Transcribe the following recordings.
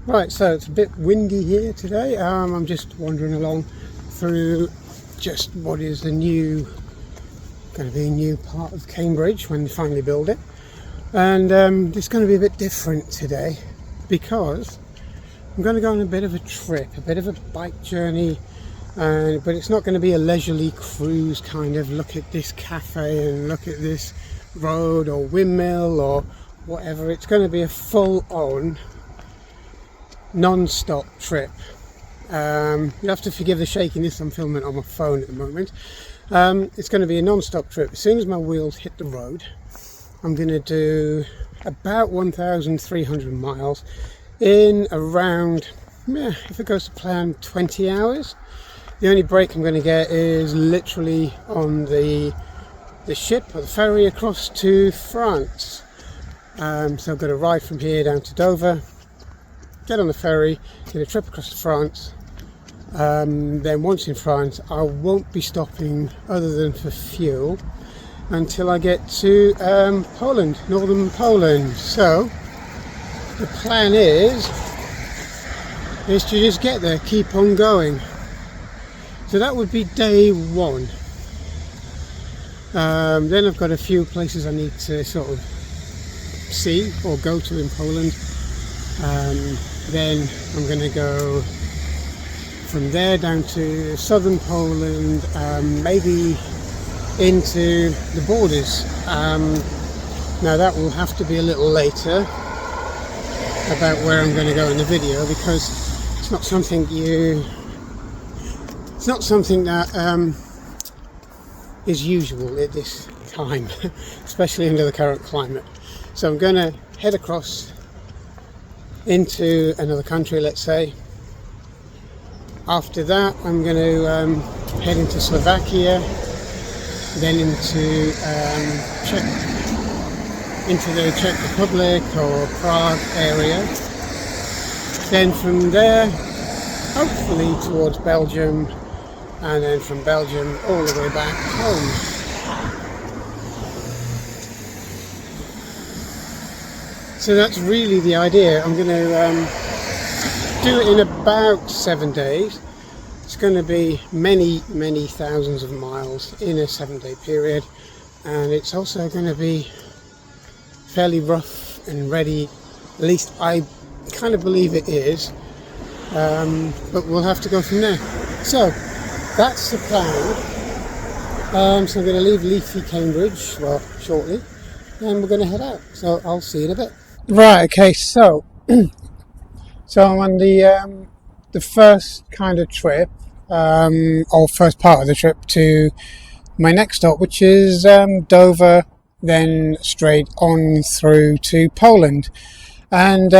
Right, so it's a bit windy here today. I'm just wandering along through just what is going to be a new part of Cambridge when they finally build it. And it's going to be a bit different today because I'm going to go on a bit of a trip, a bit of a bike journey, but it's not going to be a leisurely cruise kind of look at this cafe and look at this road or windmill or whatever. It's going to be a full-on non-stop trip. You'll have to forgive the shakiness, I'm filming on my phone at the moment. It's going to be a non-stop trip. As soon as my wheels hit the road, I'm going to do about 1,300 miles in around, if it goes to plan, 20 hours. The only break I'm going to get is literally on the ship or the ferry across to France. So I've got to ride from here down to Dover, get on the ferry, get a trip across to France. Then once in France, I won't be stopping other than for fuel until I get to Poland, northern Poland. So the plan is to just get there, keep on going. So that would be day one. Then I've got a few places I need to sort of see or go to in Poland. Then I'm going to go from there down to southern Poland, maybe into the borders. Now that will have to be a little later about where I'm going to go in the video, because it's not something that is usual at this time, especially under the current climate. So I'm going to head across into another country, let's say. After that, I'm going to head into Slovakia, then into the Czech Republic or Prague area. Then from there, hopefully towards Belgium, and then from Belgium all the way back home. So that's really the idea. I'm going to do it in about 7 days. It's going to be many thousands of miles in a 7-day period, and it's also going to be fairly rough and ready. At least I kind of believe it is, but we'll have to go from there. So that's the plan. So I'm going to leave leafy Cambridge, well, shortly, and we're going to head out. So I'll see you in a bit. Right, okay, so I'm on the first kind of trip, or first part of the trip to my next stop, which is Dover, then straight on through to Poland. And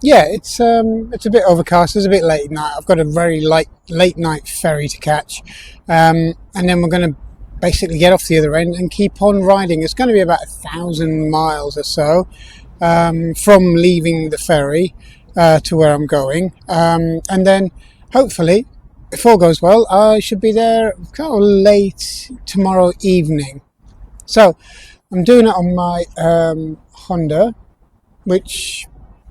it's a bit overcast. It's a bit late at night. I've got a very late night ferry to catch, and then we're going to basically get off the other end and keep on riding. It's going to be about 1,000 miles or so from leaving the ferry to where I'm going, and then hopefully, if all goes well, I should be there kind of late tomorrow evening. So I'm doing it on my Honda, which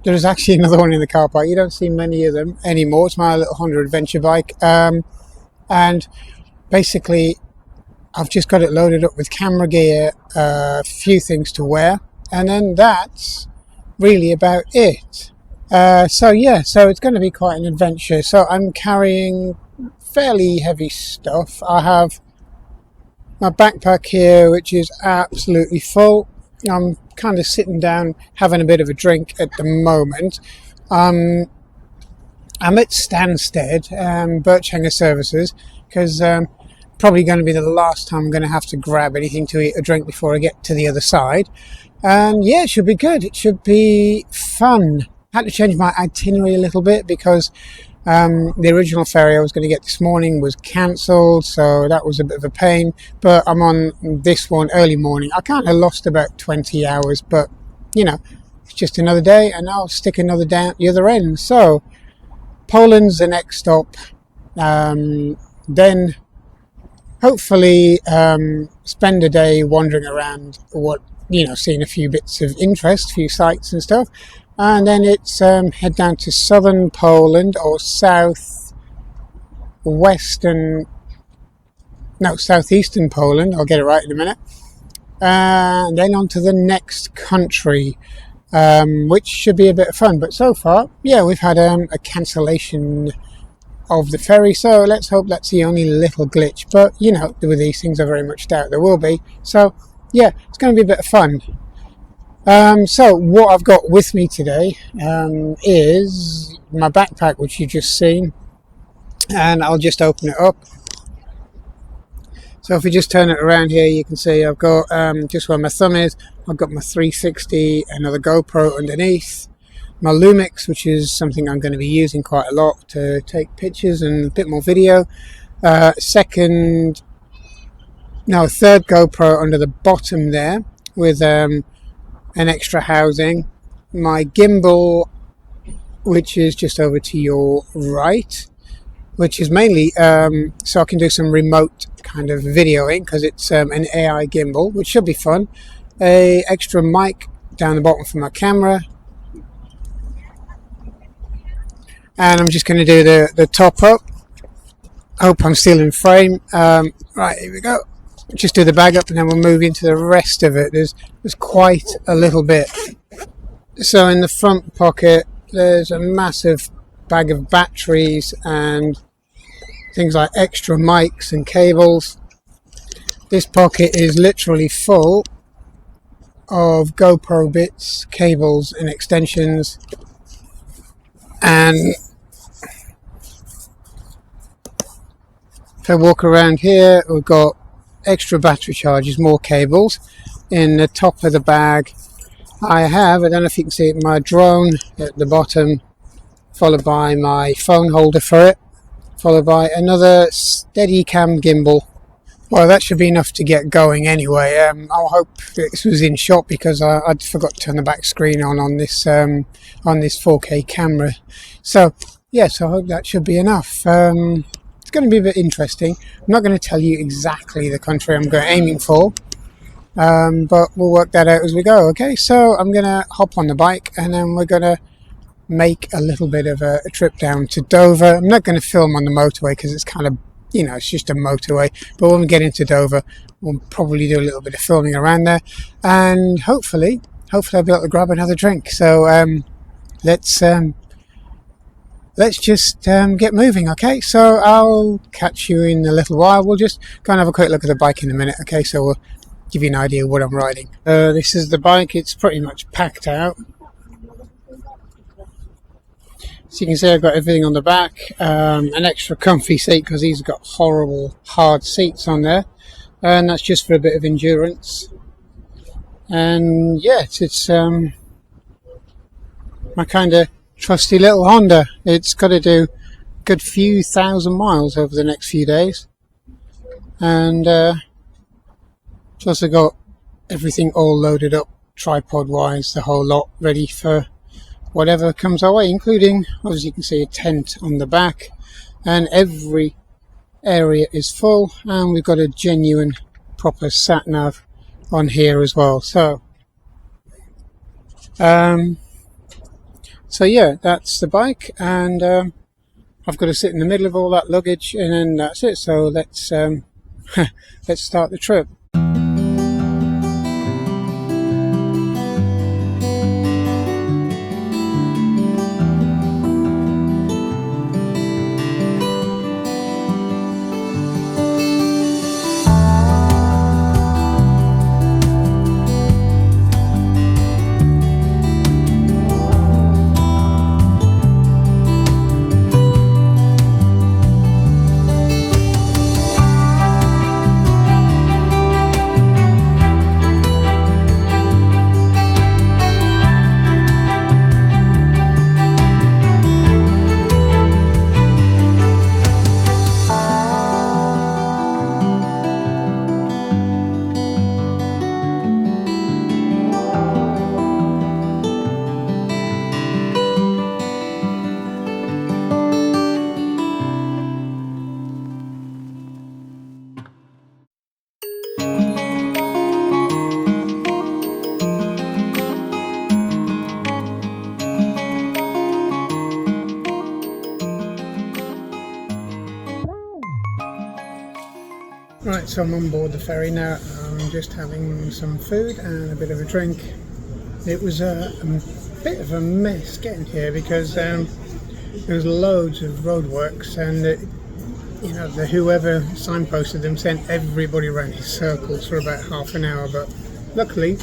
there is actually another one in the car park. You don't see many of them anymore. It's my little Honda adventure bike, and basically I've just got it loaded up with camera gear, a few things to wear, and then that's really about it. So it's going to be quite an adventure. So I'm carrying fairly heavy stuff. I have my backpack here, which is absolutely full. I'm kind of sitting down having a bit of a drink at the moment. I'm at Stansted, Birchhanger Services, because probably going to be the last time I'm going to have to grab anything to eat or drink before I get to the other side. And yeah, it should be good. It should be fun. I had to change my itinerary a little bit because the original ferry I was going to get this morning was cancelled, so that was a bit of a pain. But I'm on this one early morning. I kind of lost about 20 hours, but it's just another day, and I'll stick another day at the other end. So Poland's the next stop. Then hopefully spend a day wandering around, seeing a few bits of interest, a few sights and stuff. and then it's head down to southern Poland or southeastern Poland. I'll get it right in a minute. And then on to the next country, which should be a bit of fun. But so far, yeah, we've had a cancellation of the ferry, so let's hope that's the only little glitch. But you know, with these things, I very much doubt there will be. So yeah, it's going to be a bit of fun. So what I've got with me today is my backpack, which you've just seen, and I'll just open it up. So if we just turn it around here, you can see I've got, just where my thumb is, I've got my 360, another GoPro underneath, my Lumix, which is something I'm going to be using quite a lot to take pictures and a bit more video. Third GoPro under the bottom there with an extra housing. My gimbal, which is just over to your right, which is mainly so I can do some remote kind of videoing, because it's an AI gimbal, which should be fun. A extra mic down the bottom for my camera, and I'm just going to do the top up. Hope I'm still in frame. Right, here we go. Just do the bag up and then we'll move into the rest of it. There's quite a little bit. So in the front pocket there's a massive bag of batteries and things like extra mics and cables. This pocket is literally full of GoPro bits, cables and extensions. And if I walk around here, we've got extra battery charges, more cables. In the top of the bag I don't know if you can see it, my drone at the bottom, followed by my phone holder for it, followed by another Steadicam gimbal. Well, that should be enough to get going anyway. I'll hope this was in shot, because I forgot to turn the back screen on this 4K camera. So yes, I hope that should be enough. It's going to be a bit interesting. I'm not going to tell you exactly the country I'm aiming for, but we'll work that out as we go. Okay, so I'm going to hop on the bike and then we're going to make a little bit of a trip down to Dover. I'm not going to film on the motorway because it's kind of, you know, it's just a motorway. But when we get into Dover, we'll probably do a little bit of filming around there, and hopefully I'll be able to grab another drink. So let's just get moving. Okay, so I'll catch you in a little while. We'll just go and have a quick look at the bike in a minute. Okay, so we'll give you an idea of what I'm riding. This is the bike. It's pretty much packed out. So you can see I've got everything on the back, an extra comfy seat because these have got horrible hard seats on there, and that's just for a bit of endurance. And yeah, it's my kind of trusty little Honda. It's got to do a good few thousand miles over the next few days, and plus I got everything all loaded up tripod wise, the whole lot, ready for whatever comes our way, including, as you can see, a tent on the back, and every area is full, and we've got a genuine proper sat nav on here as well. So yeah, that's the bike, and I've got to sit in the middle of all that luggage, and then that's it. So let's let's start the trip. Right, so I'm on board the ferry now. I'm just having some food and a bit of a drink. It was a bit of a mess getting here because there was loads of roadworks, and whoever signposted them sent everybody around in circles for about half an hour. But luckily,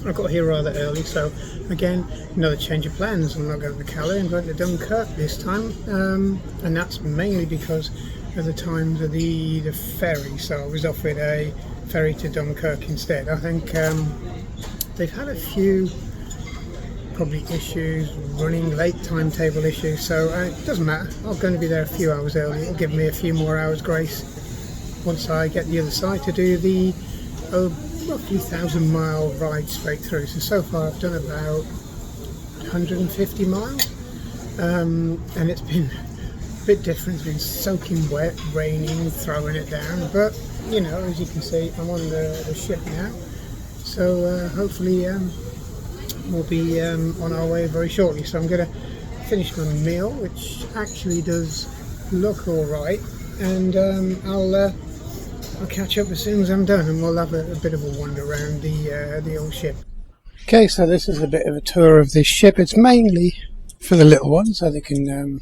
I got here rather early, so again, another change of plans. I'm not going to Calais, I'm going to Dunkirk this time, and that's mainly because of the times of the ferry. So I was offered a ferry to Dunkirk instead. I think they've had a few probably issues, running late timetable issues, so it doesn't matter. I'm going to be there a few hours early. It'll give me a few more hours grace once I get the other side to do the roughly 1,000-mile ride straight through. So far I've done about 150 miles, and it's been a bit different. It's been soaking wet, raining, throwing it down, but as you can see, I'm on the ship now, so hopefully we'll be on our way very shortly. So I'm going to finish my meal, which actually does look alright, and I'll catch up as soon as I'm done, and we'll have a bit of a wander around the old ship. Okay, so this is a bit of a tour of this ship. It's mainly for the little ones, so they can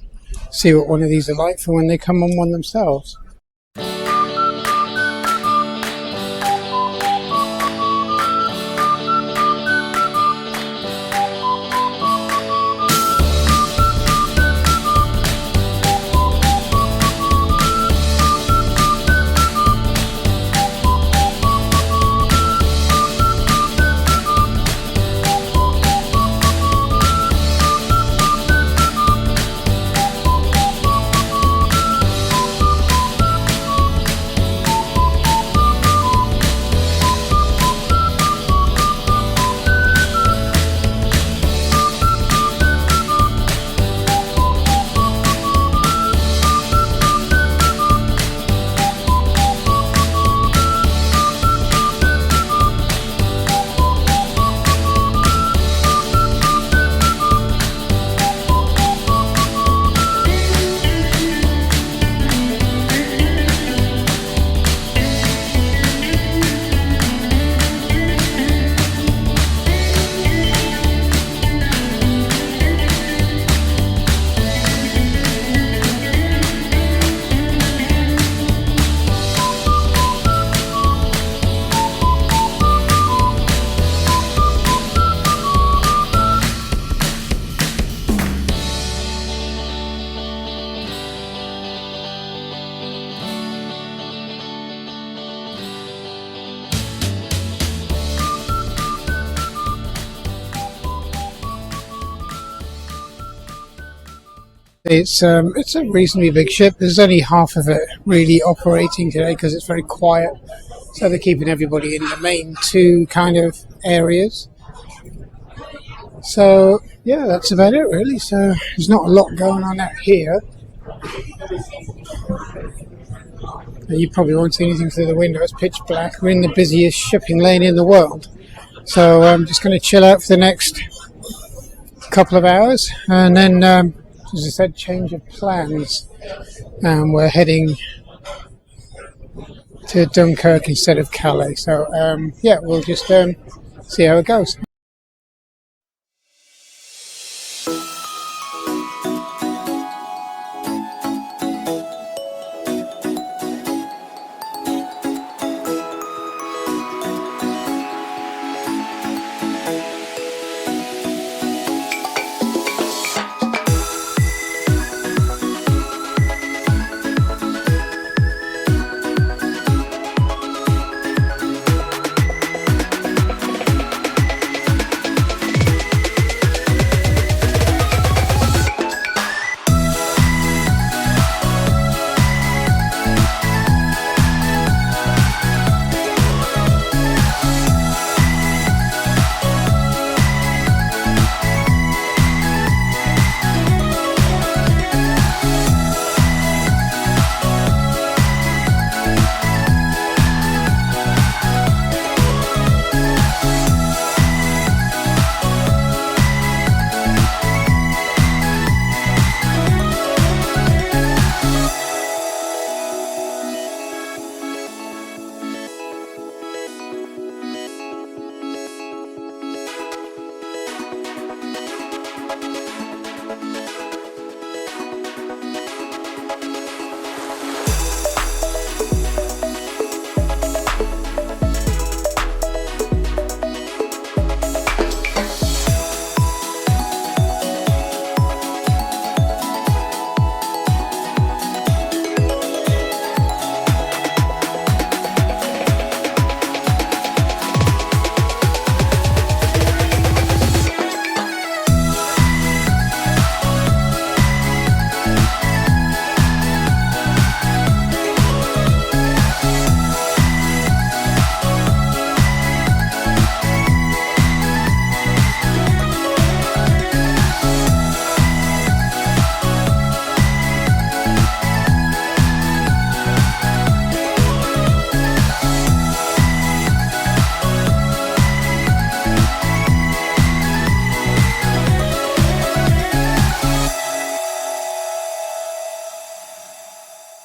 see what one of these are like for when they come on one themselves. It's a reasonably big ship. There's only half of it really operating today because it's very quiet. So they're keeping everybody in the main two kind of areas. So yeah, that's about it really. So there's not a lot going on out here. You probably won't see anything through the window. It's pitch black. We're in the busiest shipping lane in the world. So I'm just going to chill out for the next couple of hours, and then as I said, change of plans. We're heading to Dunkirk instead of Calais. So yeah, we'll just see how it goes.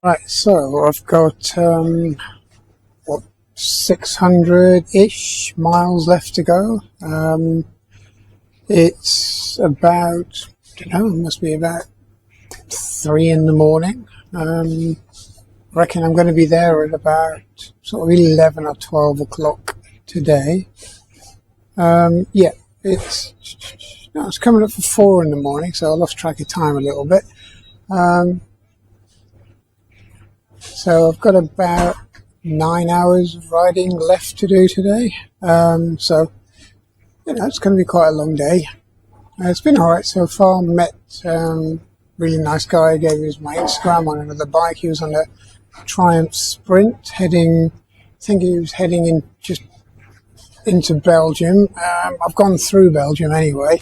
Right, so I've got what, 600-ish miles left to go. It's about, I don't know, it must be about 3 in the morning. I reckon I'm going to be there at about sort of 11 or 12 o'clock today. Yeah, it's coming up for 4 in the morning, so I lost track of time a little bit. So I've got about 9 hours of riding left to do today. So, it's going to be quite a long day. It's been alright so far. Met really nice guy. Gave us my Instagram on another bike. He was on a Triumph Sprint I think he was heading in just into Belgium. I've gone through Belgium anyway.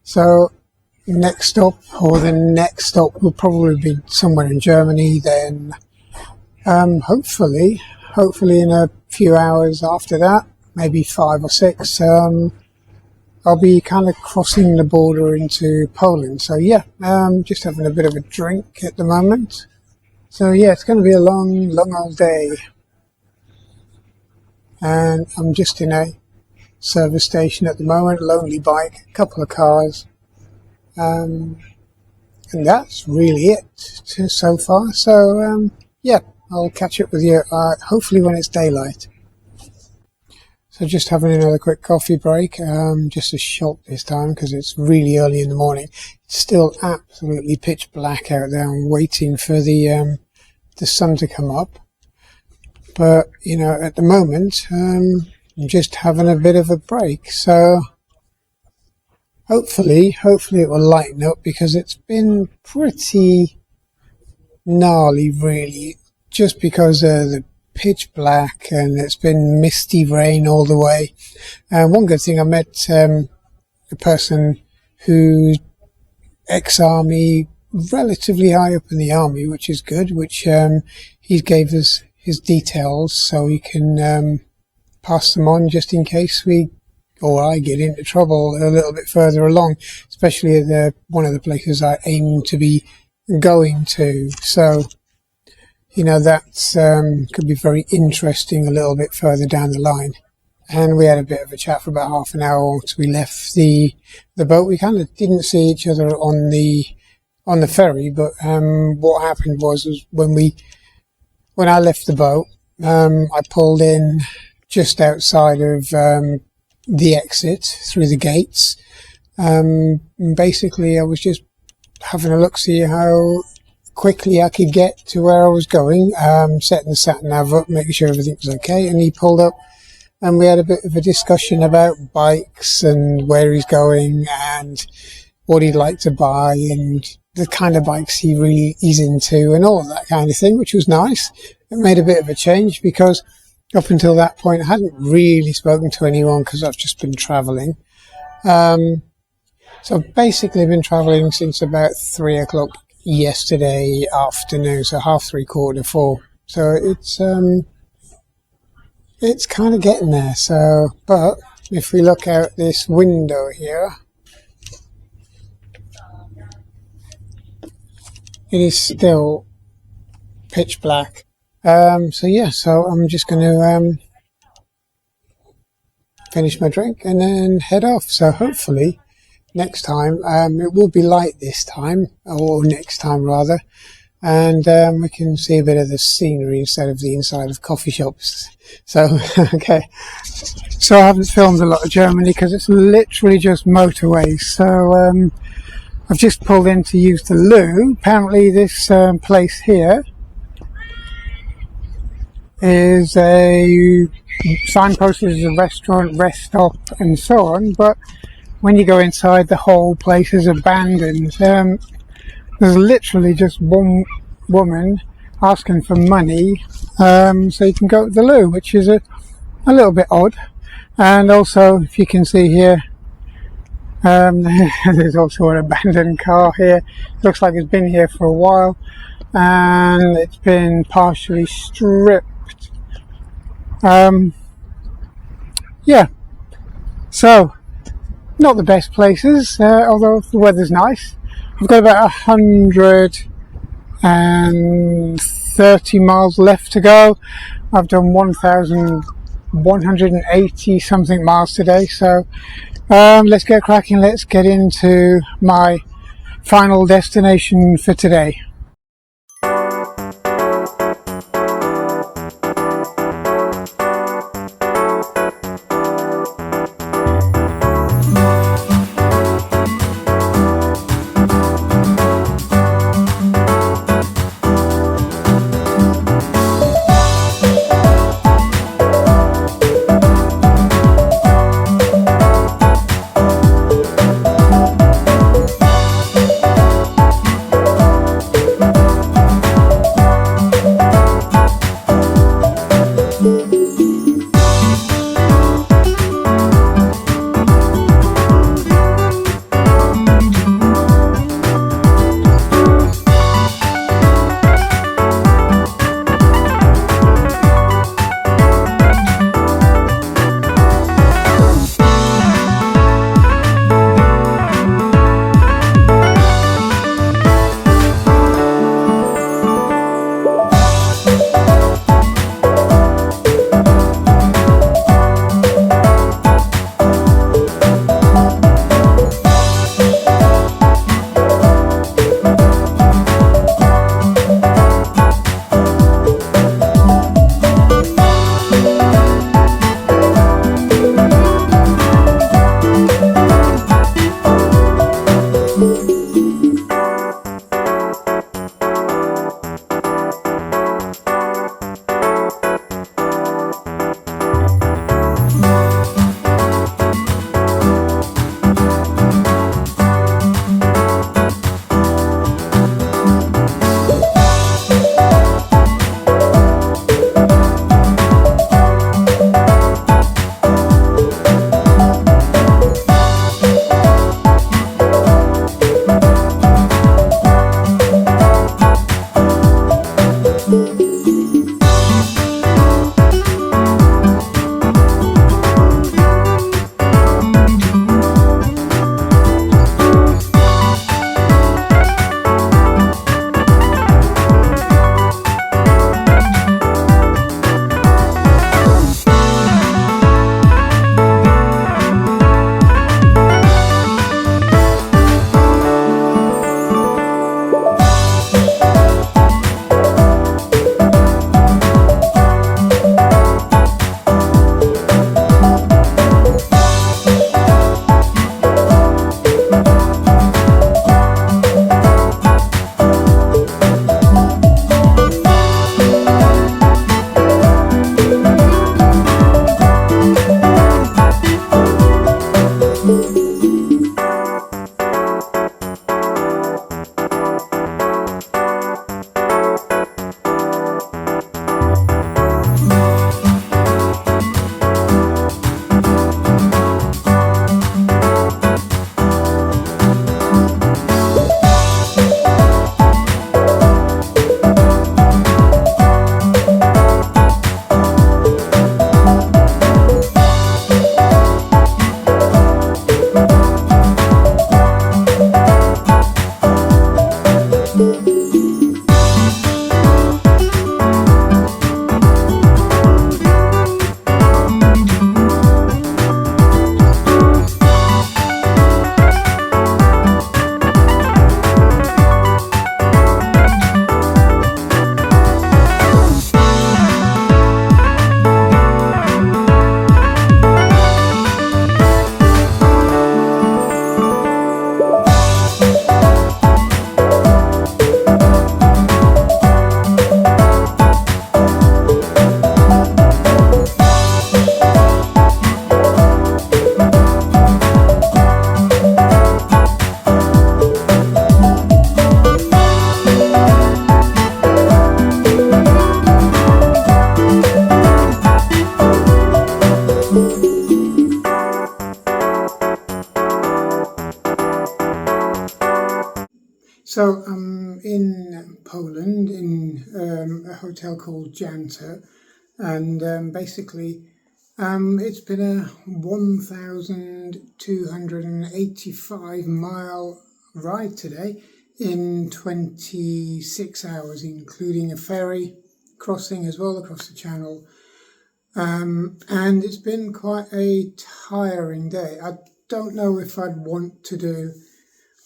So the next stop will probably be somewhere in Germany. Then hopefully in a few hours after that, maybe 5 or 6, I'll be kind of crossing the border into Poland. So yeah, just having a bit of a drink at the moment. So yeah, it's going to be a long old day. And I'm just in a service station at the moment, lonely bike, a couple of cars. And that's really it so far. So yeah, I'll catch up with you hopefully when it's daylight. So just having another quick coffee break, just a shot this time because it's really early in the morning. It's still absolutely pitch black out there. I'm waiting for the sun to come up. But, at the moment, I'm just having a bit of a break. So hopefully it will lighten up because it's been pretty gnarly, really, just because of the pitch black and it's been misty rain all the way. One good thing, I met a person who's ex-army, relatively high up in the army, which is good, which he gave us his details so we can pass them on just in case I get into trouble a little bit further along, especially at one of the places I aim to be going to. So that's could be very interesting a little bit further down the line. And we had a bit of a chat for about half an hour once we left the boat. We kind of didn't see each other on the ferry, but what happened was when I left the boat, I pulled in just outside of the exit through the gates. Basically, I was just having a look, see how quickly I could get to where I was going, setting the sat-nav up, making sure everything was okay, and he pulled up and we had a bit of a discussion about bikes and where he's going and what he'd like to buy and the kind of bikes he's into and all of that kind of thing, which was nice. It made a bit of a change because up until that point I hadn't really spoken to anyone because I've just been travelling. So basically I've been travelling since about 3 o'clock yesterday afternoon, so 3:30, 4:15. So it's kind of getting there. So, but if we look out this window here, it is still pitch black. So I'm just going to finish my drink and then head off. So hopefully next time, it will be light this time, or next time rather, and we can see a bit of the scenery instead of the inside of coffee shops. So, okay. So I haven't filmed a lot of Germany because it's literally just motorways. So I've just pulled in to use the loo. Apparently this place here is a signpost, is a restaurant, rest stop and so on, but when you go inside, the whole place is abandoned. There's literally just one woman asking for money so you can go to the loo, which is a little bit odd. And also, if you can see here, there's also an abandoned car here. Looks like it's been here for a while and it's been partially stripped. Yeah, so not the best places, although the weather's nice. I've got about 100 and 30 miles left to go. I've done 1,180 something miles today, so let's get cracking. Let's get into my final destination for today. So I'm in Poland in a hotel called Janta, and basically it's been a 1,285 mile ride today. in 26 hours, including a ferry crossing as well across the channel. And it's been quite a tiring day. I don't know if I'd want to do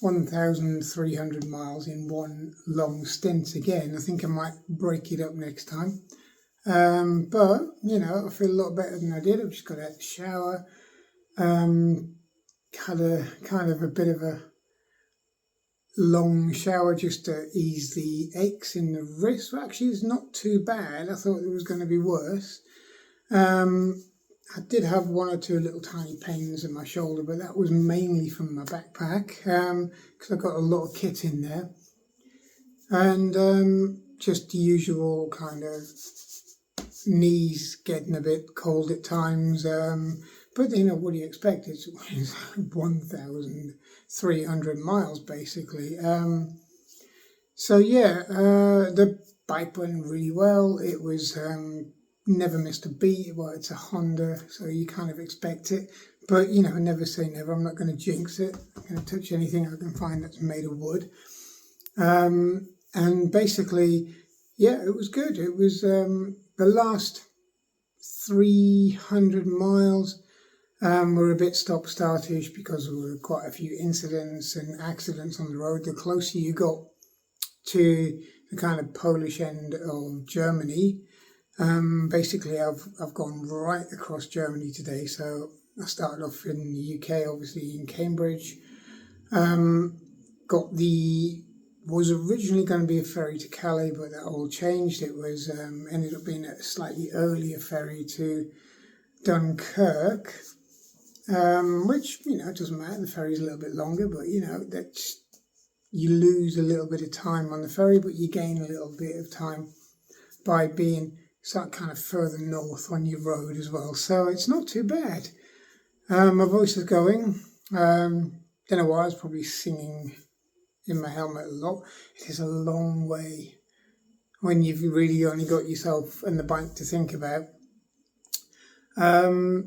1,300 miles in one long stint again. I think I might break it up next time. But, I feel a lot better than I did. I've just got out of the shower. Had a kind of a bit of a long shower just to ease the aches in the wrist. Well, actually, it's not too bad. I thought it was going to be worse. I did have one or two little tiny pains in my shoulder, but that was mainly from my backpack because I've got a lot of kit in there. And just the usual kind of knees getting a bit cold at times. But, what do you expect? It's 1,300 miles, basically. The bike went really well. It was never missed a beat. Well, it's a Honda, so you kind of expect it. But, never say never. I'm not going to jinx it. I'm going to touch anything I can find that's made of wood. And basically, it was good. It was the last 300 miles were a bit stop-startish because there were quite a few incidents and accidents on the road. The closer you got to the kind of Polish end of Germany, basically I've gone right across Germany today. So I started off in the UK, obviously in Cambridge. Was originally going to be a ferry to Calais, but that all changed. It was ended up being a slightly earlier ferry to Dunkirk, which, it doesn't matter. The ferry's a little bit longer, but, that's, you lose a little bit of time on the ferry, but you gain a little bit of time by being kind of further north on your road as well. So it's not too bad. My voice is going. Don't know why. I was probably singing in my helmet a lot. It is a long way when you've really only got yourself and the bike to think about. I've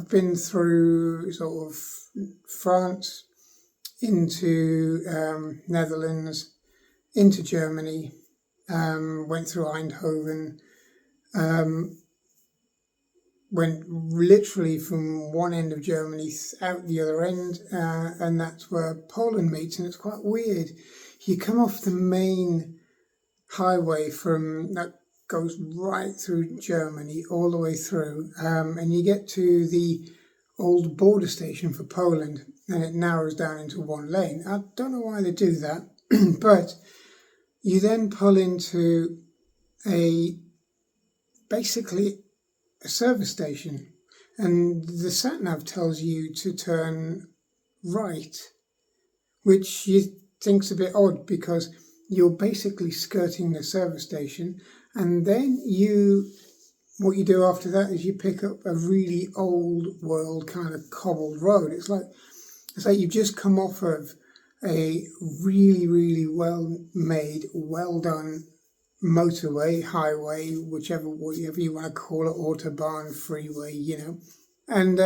been through sort of France, into Netherlands, into Germany, went through Eindhoven, went literally from one end of Germany out the other end, and that's where Poland meets. And it's quite weird. You come off the main highway that goes right through Germany, all the way through, and you get to the old border station for Poland, and it narrows down into one lane. I don't know why they do that, but you then pull into basically a service station, and the sat-nav tells you to turn right, which you think's a bit odd because you're basically skirting the service station, and then what you do after that is you pick up a really old world kind of cobbled road. It's like you've just come off of a really, really well made, well done motorway, highway, whatever you want to call it, autobahn, freeway, and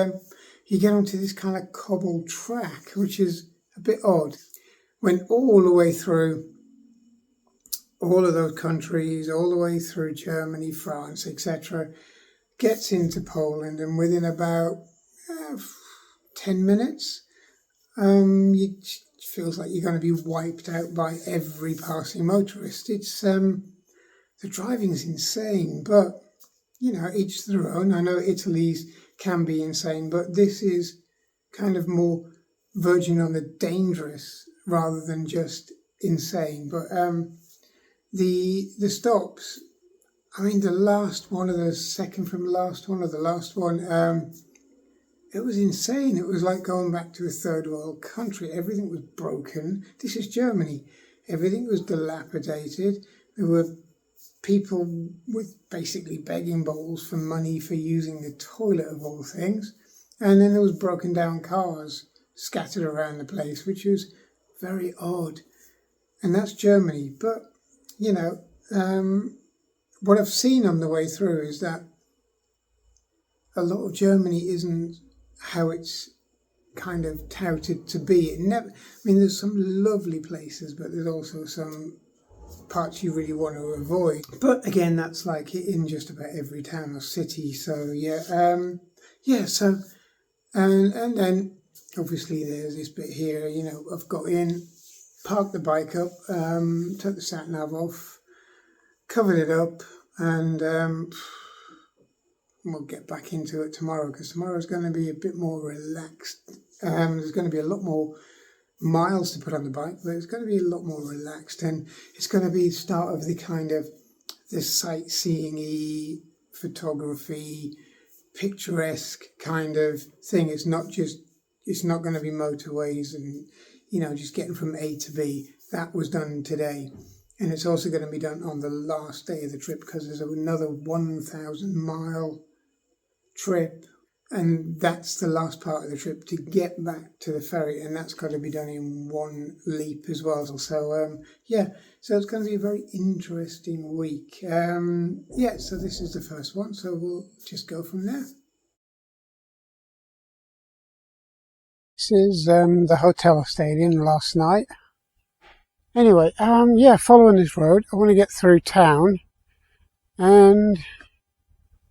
you get onto this kind of cobbled track, which is a bit odd. Went all the way through all of those countries, all the way through Germany, France, etc., gets into Poland, and within about 10 minutes, it feels like you're going to be wiped out by every passing motorist. It's the driving's insane, but each to their own. I know Italy's can be insane, but this is kind of more verging on the dangerous rather than just insane. But the stops, the last one, or the second from the last one, or the last one, it was insane. It was like going back to a third world country. Everything was broken. This is Germany. Everything was dilapidated. There were people with basically begging bowls for money for using the toilet, of all things. And then there was broken down cars scattered around the place, which was very odd. And that's Germany. But, what I've seen on the way through is that a lot of Germany isn't how it's kind of touted to be. It never. I mean, there's some lovely places, but there's also some parts you really want to avoid. But again, that's like in just about every town or city. So yeah, yeah. So and then obviously there's this bit here. You know, I've got in, parked the bike up, took the sat nav off, covered it up, and we'll get back into it tomorrow, because tomorrow's going to be a bit more relaxed. There's going to be a lot more miles to put on the bike, but it's going to be a lot more relaxed, and it's going to be the start of the kind of the sightseeing-y, photography, picturesque kind of thing. It's not going to be motorways and, you know, just getting from A to B. That was done today. And it's also going to be done on the last day of the trip, because there's another 1,000-mile trip, and that's the last part of the trip to get back to the ferry, and that's got to be done in one leap as well. So yeah, so it's going to be a very interesting week. Yeah, so this is the first one, so we'll just go from there. This is the hotel I stayed in last night. Anyway, yeah, following this road, I want to get through town, and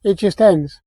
it just ends.